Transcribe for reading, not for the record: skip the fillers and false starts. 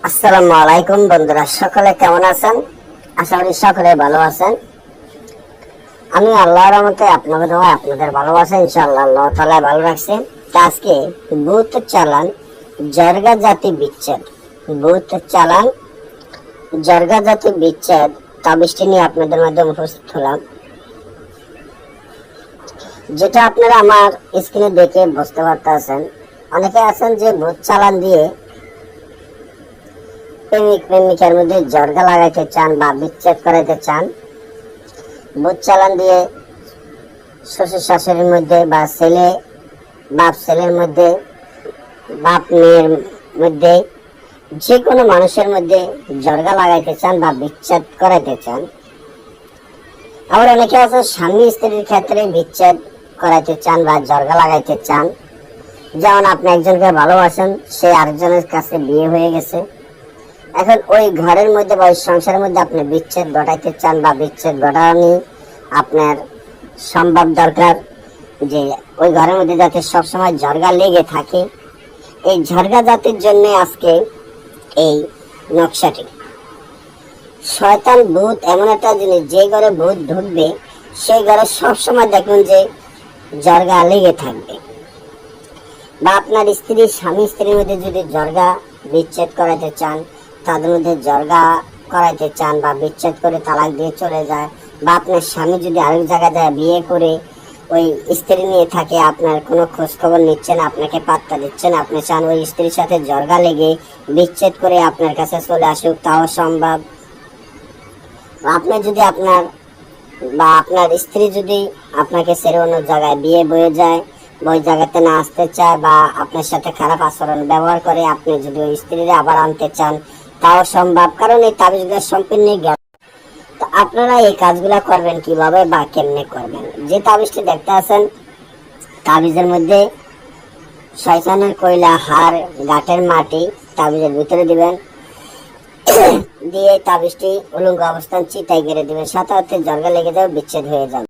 আসসালামু আলাইকুম বন্ধুরা, সকলে কেমন আছেন? আশা করি সকলে ভালো আছেন। আমি আল্লাহর রহমতে আপনাদের ভালোবাসা ইনশাআল্লাহ আল্লাহ তাআলা ভালো রাখছে। আজকে ভূত চালান জর্গা জাতি বিচ্ছেদ তাবিজটি নিয়ে আপনাদের মাধ্যমে উপস্থিত হলাম। যেটা আপনারা আমার স্ক্রিনে দেখে বুঝতে পারতেছেন। অনেকে আছেন যে ভূত চালান দিয়ে প্রেমিকের মধ্যে জর্গা লাগাইতে চান বা বিচ্ছেদ করাইতে চান। ভূত চালান দিয়ে শ্বশুর শাশুড়ির মধ্যে বা ছেলের মধ্যে, বাপ মেয়ের মধ্যে, যে কোনো মানুষের মধ্যে জর্গা লাগাইতে চান বা বিচ্ছেদ করাইতে চান। আবার অনেকে আছে স্বামী স্ত্রীর ক্ষেত্রে বিচ্ছেদ করাইতে চান বা জর্গা লাগাইতে চান। যেমন আপনি একজনকে ভালোবাসেন, সে আরেকজনের কাছে বিয়ে হয়ে গেছে, এখন ওই ঘরের মধ্যে বা ওই সংসারের মধ্যে আপনি বিচ্ছেদ ঘটাইতে চান বা বিচ্ছেদ ঘটানি আপনার সম্ভব দরকার, যে ওই ঘরের মধ্যে যাতে সবসময় ঝরগা লেগে থাকে। এই ঝরগা জাতির জন্য আজকে এই নকশাটি। শয়তান ভূত এমন একটা জিনিস, যে ঘরে ভূত ঢুকবে সেই ঘরে সবসময় দেখুন যে ঝরগা লেগে থাকবে। বা আপনার স্বামী স্ত্রীর মধ্যে যদি ঝরগা বিচ্ছেদ করাতে চান, তাদের মধ্যে জর্গা করাইতে চান বা বিচ্ছেদ করে তালাক দিয়ে চলে যায়, বা আপনার স্বামী যদি আরেক জায়গায় যায় বিয়ে করে ওই স্ত্রী নিয়ে থাকে, আপনার কোনো খোঁজ খবর নিচ্ছেন, আপনাকে পাত্তা দিচ্ছেন, আপনি চান ওই স্ত্রীর সাথে জর্গা লেগে বিচ্ছেদ করে আপনার কাছে চলে আসুক, তাও সম্ভব। আপনি যদি আপনার স্ত্রী যদি আপনাকে ছেড়ে অন্য জায়গায় বিয়ে বয়ে যায়, ওই জায়গাতে না আসতে চায় বা আপনার সাথে খারাপ আচরণ ব্যবহার করে, আপনি যদি ওই স্ত্রীরে আবার আনতে চান, তাও সম্ভব, কারণ এই তাবিজগুলো সম্পূর্ণ জ্ঞান। তো আপনারা এই কাজগুলা করবেন কিভাবে বা কেমনে করবেন? যে তাবিজটি দেখতে আছেন, তাবিজের মধ্যে শয়তানের কয়লা, হাড়, গাঁটের মাটি তাবিজের ভিতরে দিবেন, দিয়ে তাবিজটি উলঙ্গ অবস্থান চিতায় গেড়ে দিবেন, সাথে সাথে জর্গা লেগে যাবে, বিচ্ছেদ হয়ে যাবে।